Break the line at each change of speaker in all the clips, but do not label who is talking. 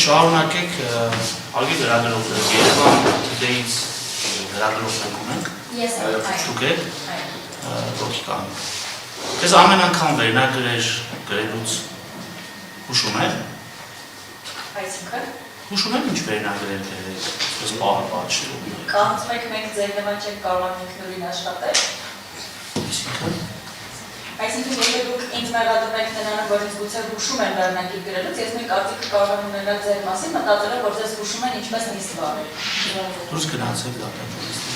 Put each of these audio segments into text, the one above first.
շարունակեք ալգի լրագրողները Երևան դեից լրագրողներ ունենք։
Ես եմ։
Շուկեր ոքիկան։ Ես ամեն անգամ վերնագրեր գրելուց հուշում եմ։
Այսինքն
Հուշում եմ ինչ վերնագրեր գրել, ես պահը պատշում։
Կարծում եք մենք ձեր նման չենք կարող ինքնուրույն աշխատել։ Այսինքն եթե դուք ինձ մեղադրում եք նրան, որ ինձ գուցե հուշում են վերնագիր գրելուց, ես մի կարծիք կարող եմ ունենալ ձեր մասին, մտածելով, որ ձեզ հուշում են ինչպես նիստ վարել։
Դուրս գնացեք դատապոլիստի։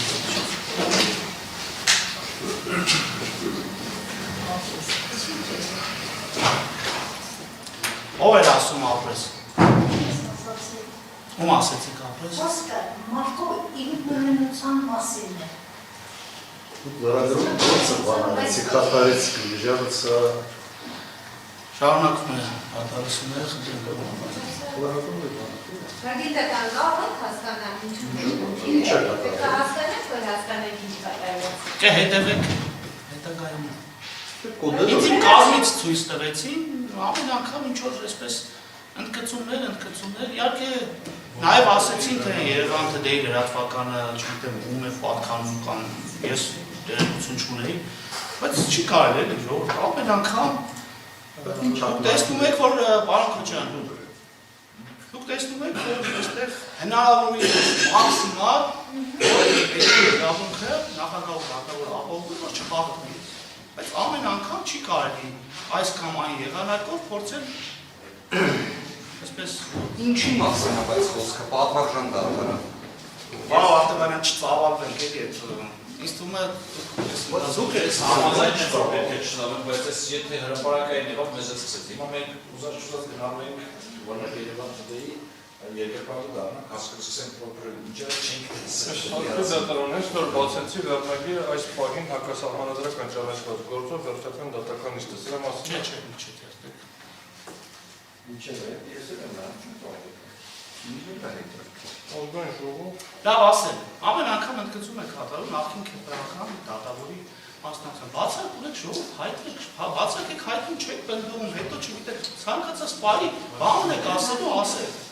Ով էր ասում ապրես։ Ում ասեցիք ապրես։
Օսկար, Մարկո ինքնուրույնության մասին է։
Լրագրող գործը բանալեցիք, հատարեցիք, միջավցա։
Շարունակում է հատարությունները խնդրում։
Հագիտական կարող եք հասկանալ ինչու։
Ինչ է կատարվում։
Պետք է հասկանեք, որ հասկանեք ինչ կատարվում։
Կե հետևեք հետագայում։
Կոդերը
Ինձ իմ կազմից ցույց տվեցին, ամեն անգամ ինչ որ այսպես ընդգծումներ, իհարկե նաև ասեցին, թե Երևան Today լրատվականը, չգիտեմ, ում է պատկանում կամ ես դերություն չունեի, բայց չի կարելի էլի ժողովուրդ, ամեն անգամ դուք տեսնում եք, որ պարոն Քոչյան, դուք տեսնում եք, որ այստեղ հնարավորինս մաքսիմալ իրավունքը նախագահ դատավոր ապահովում, որ չխախտվի, բայց ամեն անգամ չի կարելի այս կամ այն եղանակով փորձել այսպես
Ինչի մասին է բայց խոսքը, պատվարժան դատարան։
Պարոն Արտեվանյան չծավալվենք էլի այդ ինձ թվում է դուք եք
համաձայն եք որ պետք է չնայենք, բայց այս եթե հրապարակային եղավ մեզ է սկսեց։ Հիմա մենք ուզած գնալու ենք որոնք Երևան Today-ի երկրպագու դառնանք, հասկացենք որ ինչերը չենք
Հարկի դատարանից նոր բացեցի վերնագիրը այս պահին հակասահմանադրական ճանաչված գործով վերջական դատական նիստը սրա մասին
չէ
ինչեր է, ես եմ նրան
Ազգային ժողով
Լավ ասել, ամեն անգամ ընդգծում եք հատարում նախին քեփրական դատավորի մասնակցան, բացակ ունեք ժողով հայտնեք, բացակ եք հայտնում չեք բնդում, հետո չգիտեք, ցանկացած բարի բան եք ասելու, ասեք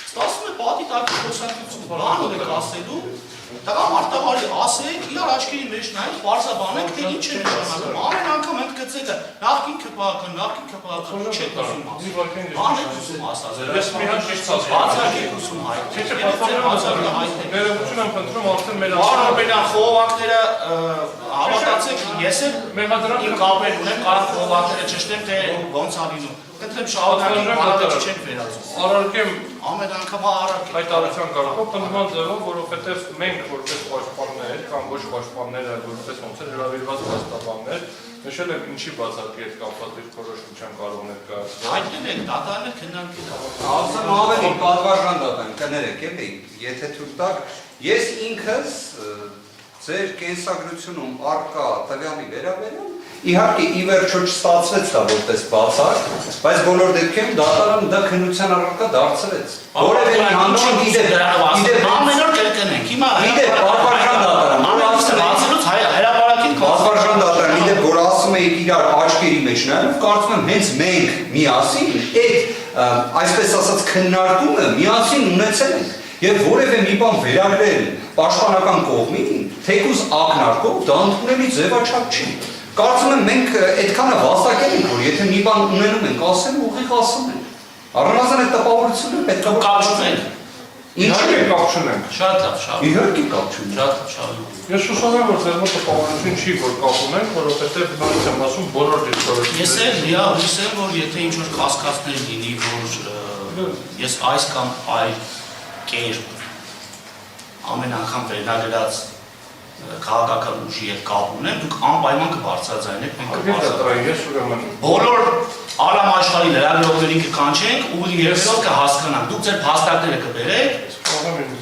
Ստացվում է պատի տակի խոսակցություն, բան եք ասելու, տղամարդավարի ասեք, իրար աչքերի մեջ նայեք, պարզաբանեք, թե ինչ է նշանակում, ամեն անգամ ընդգծելը, նախին քեփական, չեք ուզում ասել, բան եք ուզում ասած,
Ես մի հատ ճիշտ ասում
բացակ եք ուզում հայտնել,
Ներողություն եմ խնդրում արդեն մեր
Արմենյան խողովակները հավատացեք, ես էլ իմ կապեր ունեմ, կարող խողովակները ճշտեմ, թե ոնց ա լինում Կտրեմ շահոտակին բանատը չենք վերածում
Առարկեմ
ամեն անգամ առարկեմ
հայտարարության կարգով տնման ձևով, որովհետև մենք որպես պաշտպաններ կամ ոչ պաշտպանները որպես ոնց է հրավիրված փաստաբաններ նշել ենք ինչի բացակի հետ կապված դիրքորոշության կարող ներկայացնել
Հայտնել եք, դատարանը քննարկել
Ասեմ ավելի պատվարժան դատան, կներեք էլի, եթե թույլ տաք, ես ինքս ձեր կենսագրությունում առկա տվյալի վերաբերյալ Իհարկե ի վերջո չստացվեց դա որպես բացակ, բայց բոլոր դեպքերում դատարանը դա քննության առարկա դարձրեց։ Որևէ մի հանրություն գիտեք
ամեն օր կրկնենք, հիմա
գիտեք պատվարժան դատարան,
բացելուց հրապարակին
պատվարժան դատարան, գիտեք որ ասում եք իրար աչքերի մեջ նայելով, կարծում եմ հենց մենք միասին այդ այսպես ասած քննարկումը միասին ունեցել ենք եւ որևէ մի բան վերագրել պաշտպանական կողմին, թեկուզ ակնարկով դա ընդունելի ձևաչափ չի։ Կարծում եմ մենք այդքանը վաստակել ենք, որ եթե մի բան ունենում ենք, ասել ուղիղ ասում ենք։ Առնվազն այդ տպավորությունը պետք է
կապ չունենք։
Իհարկե կապ չունենք։
Շատ լավ, շատ։
Իհարկե կապ չունենք։
Շատ լավ։
Ես հուսով եմ, որ ձեր մոտ տպավորություն չի, որ կապ ունենք, որովհետև նորից եմ ասում բոլոր դիրքորոշումները։
Ես էլ լիահույս եմ, որ եթե ինչ-որ կասկածներ լինի, որ ես այս կամ այլ կերպ ամեն անգամ վերնագրած քաղաքական ուժի հետ կապ ունեմ, դուք անպայման կբարձրաձայնեք, մենք կբարձրաձայնենք։ Բոլոր Արամ աշխարհի լրագրողներին կկանչենք ու երբեք կհասկանանք։ Դուք ձեր փաստարկները կբերեք,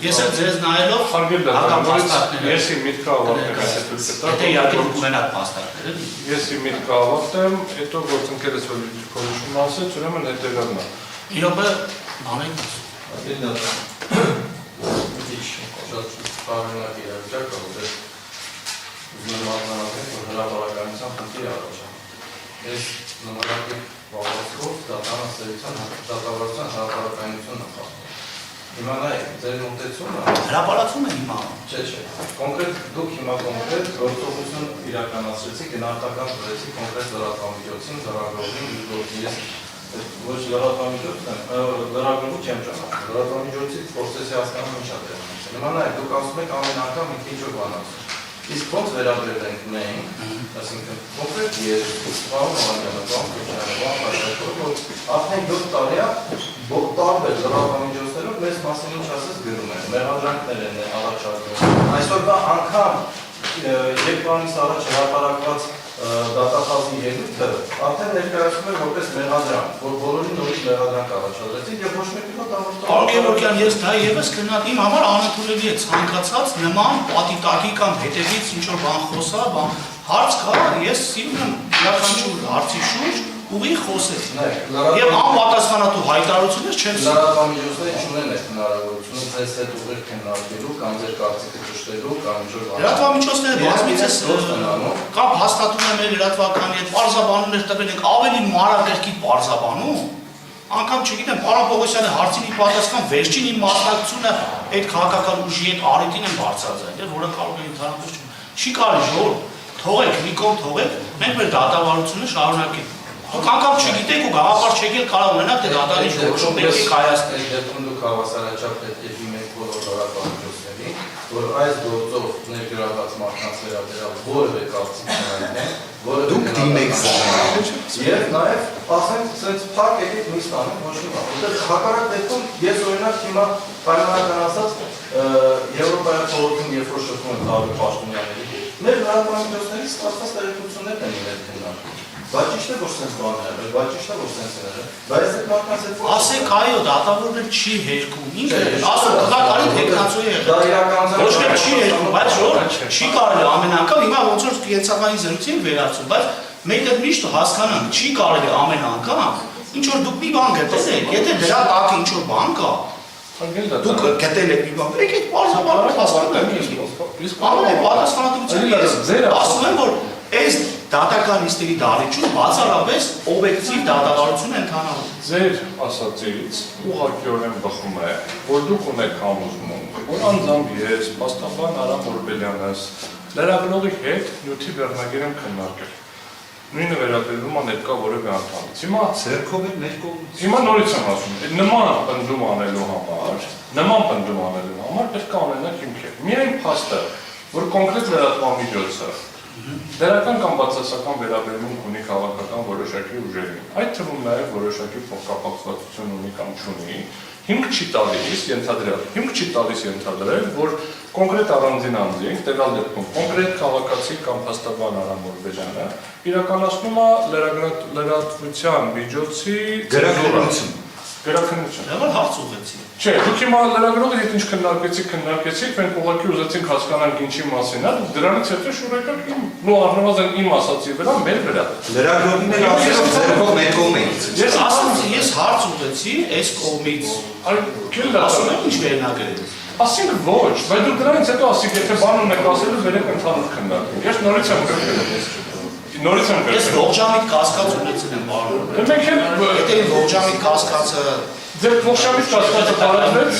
ես էլ ձեզ նայելով
հակապաստարկները։ Ես իմ միտքը ավարտեմ,
եթե իհարկե դուք ունենաք փաստարկներ, էլի։
Ես իմ միտքը ավարտեմ, հետո գործընկերս որ դիրքորոշում ասեց, ուրեմն հետևյալն է։
Իրոք անենք
Պարոնակ իրավիճակը, որ նմանատիպ հրապարակայնության խնդիր առաջանում։ Ես նմանատիպ բավարարով դատարան սերության հրապարակայնությունն եմ Հիմա նայեք, ձեր մոտեցումը
Հրապարակում է հիմա։
չէ, կոնկրետ դուք հիմա կոնկրետ գործողություն իրականացրեցիք, գնահատական տվեցիք կոնկրետ լրատվամիջոցին, լրագրողին, ես ոչ լրատվամիջոցն եմ, լրագրողը չեմ ճանաչում, լրատվամիջոցից process-ի հասկանում ինչ է տեղի ունեցել։ Հիմա նայեք, դուք ասում եք ամեն անգամ ինքը ինչ-որ բան ասում։ Իսկ ոնց վերաբերվենք մենք, այսինքն կոնկրետ ես Վահան Օհանյանը, Վահան Քոչարյանը, Վահան Փաշակյանը, որ արդեն 7 տարի է տարբեր լրատվամիջոցներով մեզ մասին ինչ ասես գրում են, մեղադրանքներ են առաջարկում։ Այսօրվա անգամ երկրանից առաջ հրապարակված դատախազի ելույթը արդեն ներկայացում է որպես մեղադրանք, որ բոլորին նորից մեղադրանք առաջադրեցին եւ ոչ մեկի մոտ
Պարոն Գևորգյան, ես դա եւս քննած իմ համար անընդունելի է ցանկացած նման պատիտակի կամ հետևից ինչ որ բան խոսա, հարց կա, ես սիրում եմ յուրաքանչյուր հարցի շուրջ ուղիղ խոսել։ Եվ անպատասխանատու հայտարարություններ չեմ սիրում։
լրատվամիջոցները չունեն այդ հնարավորությունը ձեզ հետ ուղիղ քննարկելու կամ ձեր կարծիքը ճշտելու կամ ինչ որ բան։
Լրատվամիջոցները բազմիցս կամ հաստատում են մեր լրատվականի հետ պարզաբանումներ տվել ենք ավելի մանրակերպի պարզաբանում։ Անկամ չգիտեմ, պարոն Պողոսյանի հարցին ի պատասխան վերջին իմ մասնակցությունը այդ քաղաքական ուժի հետ առիթին են բարձրացել, որը կարող է ընդհանրապես չի կարելի ժողով թողեք, մի կողմ թողեք, մենք մեր դատավարությունը շարունակենք։ Դուք անգամ չգիտեք ու գաղափար չեք էլ կարող ունենաք թե դատարանի որոշում պետք է կայացնել։
Այս դեպքում դուք հավասարաչափ պետք է դիմեք բոլոր լրատվամիջոցներին, որ այս գործով ներգրավված մարդկանց վերաբերյալ որևէ կարծիք չունենեն, որևէ
Դուք դիմեք
եւ նաեւ ասենք sense փակ եկեք մի ստանանք ոչ մի բան։ Որտեղ հակառակ դեպքում ես օրինակ հիմա պայմանական ասած Եվրոպայի խորհրդում երբ որ շփվում եմ տարբեր պաշտոնյաների, մեր լրատվամիջոցներից ստացված տեղեկություններն են իրենք քննարկում։ Բայց ճիշտ է որ sense բան է, բայց ճիշտ է որ sense է։ Բայց այդ մարդկանց հետ
Ասեք այո, դատավորներ չի հերկում։ Ինքը ասում քաղաքային տեխնացու է
դա
եղել։
իրականության
Ոչ մի չի հերկում, բայց ժողով չի կարելի ամեն անգամ հիմա ոնց որ կենցաղային զրույցին վերացում, բայց մենք այդ միշտ հասկանանք, չի կարելի ամեն անգամ ինչ որ դուք մի բան գտել եք, եթե դրա տակ ինչ որ բան կա, դուք գտել եք մի բան, եկեք բարձրաբանեք հասկանանք։ Իսկ ամեն պատասխանատվությունը ես ասում եմ, որ այս դատական նիստերի դարիճում բացառապես օբյեկտիվ դատավարություն է ընթանալու։
Ձեր ասածից ուղղակիորեն բխում է, որ դուք ունեք համոզմունք, որ անձամբ ես, փաստաբան Արամ Օրբելյանս, լրագրողի հետ նյութի վերնագիր եմ քննարկել։ Նույնը վերաբերվում է ներկա որևէ անդամից։ Հիմա
Ձերքով էլ մեր կողմից։
Հիմա նորից եմ ասում, նման պնդում անելու համար պետք է անենակ հիմքեր։ Միայն փաստը, որ կոնկրետ լրատվամիջոցը դերական կամ բացասական վերաբերմունք ունի քաղաքական որոշակի ուժերին, այդ թվում նաև որոշակի փոխկապակցվածություն ունի կամ չունի, հիմք չի տալիս ենթադրել, որ կոնկրետ առանձին անձինք, տվյալ դեպքում կոնկրետ քաղաքացի կամ փաստաբան Արամ Օրբելյանը իրականացնում է լրատվության միջոցի գրաքննություն։
Դա որ հարց ուղեցի։
Չէ, դուք հիմա լրագրողի հետ ինչ քննարկեցիք, մենք ուղղակի ուզեցինք հասկանանք ինչի մասին է, դրանից հետո շուրեկակ նո առնվազն իմ ասացի վրա, մեր վրա։
Լրագրողին էլ ասելով ձերքով մեր կողմից։
Ես ասում եմ, ես հարց ուղեցի այս կողմից։ Ասում եմ ինչ վերնագրել։
Ասենք ոչ, բայց դուք դրանից հետո ասիք, եթե բան ունեք ասելու, վերեք ընդհանուր քննարկենք։ Ես նորից եմ գրել։
Ես ողջամիտ կասկած ունեցել եմ պարոն։
Մենք էլ
Եթե ողջամիտ կասկածը
ձեր ողջամիտ կասկածը փարատվեց։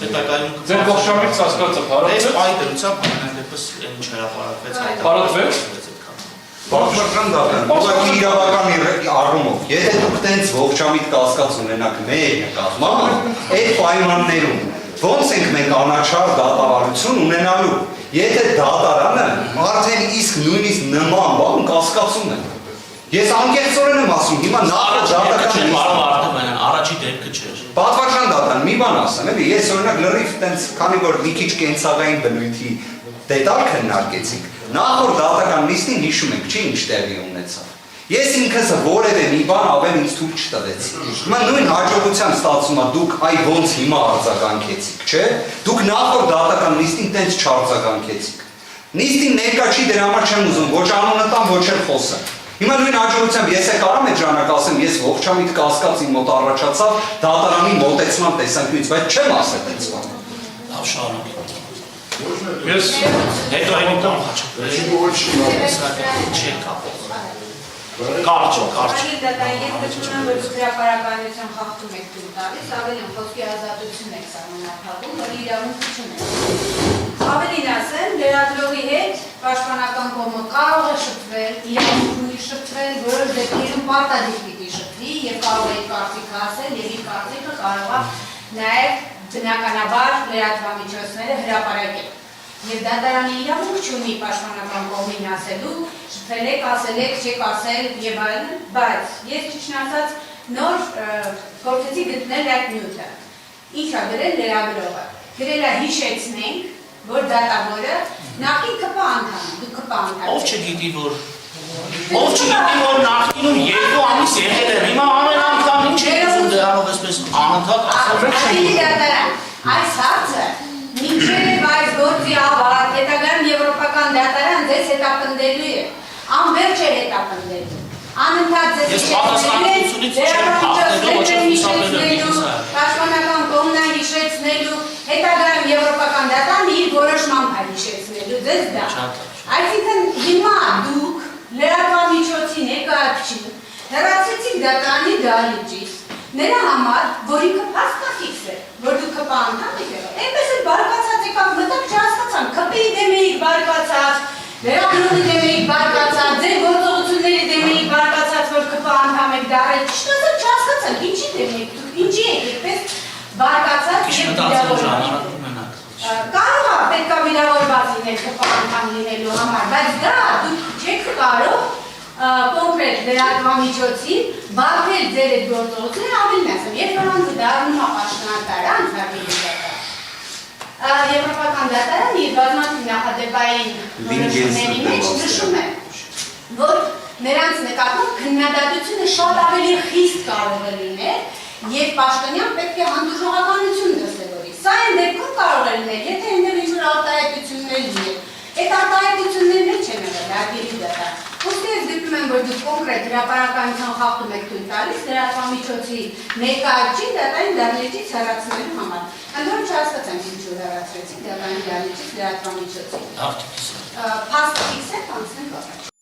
պետակայում
Ձեր ողջամիտ կասկածը
Այս
փարատվեց։
այդ դրությամբ այնպես ինչ հրապարակվեց այդ։
Փարատվեց։
Բարձրական դատան, ուղղակի իրավական առումով, եթե դուք տենց ողջամիտ կասկած ունենաք մեր նկատմամբ, այդ պայմաններում ոնց ենք մենք անաչառ դատավարություն ունենալու, եթե դատարանը արդեն իսկ նույնիսկ նման բան կասկածում է։ Ես անկեղծորեն եմ ասում, հիմա
առաջի դեպքը չէր։
Պատվարժան դատան, մի բան ասեմ, էլի, ես օրինակ լրիվ տենց, քանի որ մի քիչ կենցաղային բնույթի դետալ քննարկեցինք, նախորդ դատական նիստին հիշում եք, չի ինչ տեղի ունեցավ։ Ես ինքս որևէ մի բան ավել ինձ թույլ չտվեցի։ Հիմա նույն հաջողությամբ ստացվում է դուք այ ոնց հիմա արձագանքեցիք, չէ՞։ Դուք նախորդ դատական նիստին տենց չարձագանքեցիք։ Նիստին ներկա չի, դրա համար չեմ ուզում ոչ անունը տամ, ոչ էլ խոսեմ։ Հիմա նույն հաջողությամբ ես կարամ այդ ժամանակ ասեմ, ես ողջամիտ կասկած իմ մոտ առաջացավ դատարանի մոտեցման տեսանկյունից, բայց չեմ ասել այդպես բան։
Լավ շարունակենք։
Ես
հետո այն դեմ հաճախ չի կապող։ Կարճ, կարճ։
Այլ դատային ես գտնում եմ, որ դուք հրապարականություն խախտում եք դուք տալիս, ավելին խոսքի ազատություն եք սահմանափակում, որ իրավունք չունեք։ Ավելին ասեմ, լրագրողի հետ պաշտպանական կողմը կարող է շփվել, իրավունք ունի շփվել, որոշ դեպքերում պարտադիր պիտի շփվի եւ կարող է կարծիք ասել եւ իր կարծիքը կարող է նաեւ բնականաբար լրատվամիջոցները հրապարակել։ Եվ դատարանի իրավունք չունի պաշտպանական կողմին ասելու, շփվել եք, ասել եք, չեք ասել եւ այլն, բայց ես ճիշտ ասած նոր փորձեցի գտնել այդ նյութը։ Ինչ է գրել լրագրողը։ Գրել է հիշեցնենք, որ դատավորը նախին ԿՊ անդամ, դու ԿՊ անդամ։
Ով չգիտի, որ նախինում 2 ամիս եղել է, հիմա ամեն անգամ ինչ է ուզում դրանով այսպես անընդհատ ասել։
Այս հարցը մինչև այս գործի ավարտ, հետագայում եվրոպական դատարան ձեզ հետապնդելու է, անվերջ է հետապնդելու, անընդհատ ձեզ հիշեցնելու, պաշտպանական կողմն հիշեցնելու, հետագայում եվրոպական դատարանը իր որոշմամբ է հիշեցնելու ձեզ դա։ Այսինքն հիմա դուք լրատվամիջոցի ներկայացուցիչ հեռացրեցիք դատարանի դահլիճից, նրա համար, որ ինքը փաստաթիքս է, որ դու ԿՊ անդամ եք եղել, այնպես էլ բարկացած եկավ, մտակ չհասկացան, ԿՊ-ի դեմ էիք բարկացած, լրագրողի դեմ էիք բարկացած, ձեր գործողությունների դեմ էիք բարկացած, որ ԿՊ անդամ եք դառել, ճիշտ ասած չհասկացան, ինչի դեմ եք դուք, ինչի եք այդպես բարկացած եւ վիրավորված։ Կարող է պետք է վիրավորված լինել ԿՊ անդամ լինելու համար, բայց դա դուք չեք կարող կոնկրետ լրատվամիջոցին բարդել ձեր այդ գործողությունները ավելին ասեմ, երբ նրանց դառնում է պաշտոնատարան, եվրոպական դատարան իր բազմաթիվ նախադեպային որոշումների մեջ նշում է, որ նրանց նկատմամբ քննադատությունը շատ ավելի խիստ կարող է լինել եւ պաշտոնյան պետք է հանդուրժողականություն դրսևորի։ Սա այն դեպքում կարող է լինել, եթե այնտեղ ինչ-որ արտահայտություններ լինեն։ Այդ արտահայտությունների մեջ չեն եղել արգելի դատարան։ Ուստի ես գտնում եմ, որ դուք կոնկրետ հրապարականության խախտում եք թույլ տալիս լրատվամիջոցի ներկայացուցիչ դատարանի դահլիճից հեռացնելու համար։ Ընդհանուր չհասկացանք ինչու հեռացրեցիք դատարանի դահլիճից լրատվամիջոցի։ Փաստաթիքս եք անցնենք առաջ։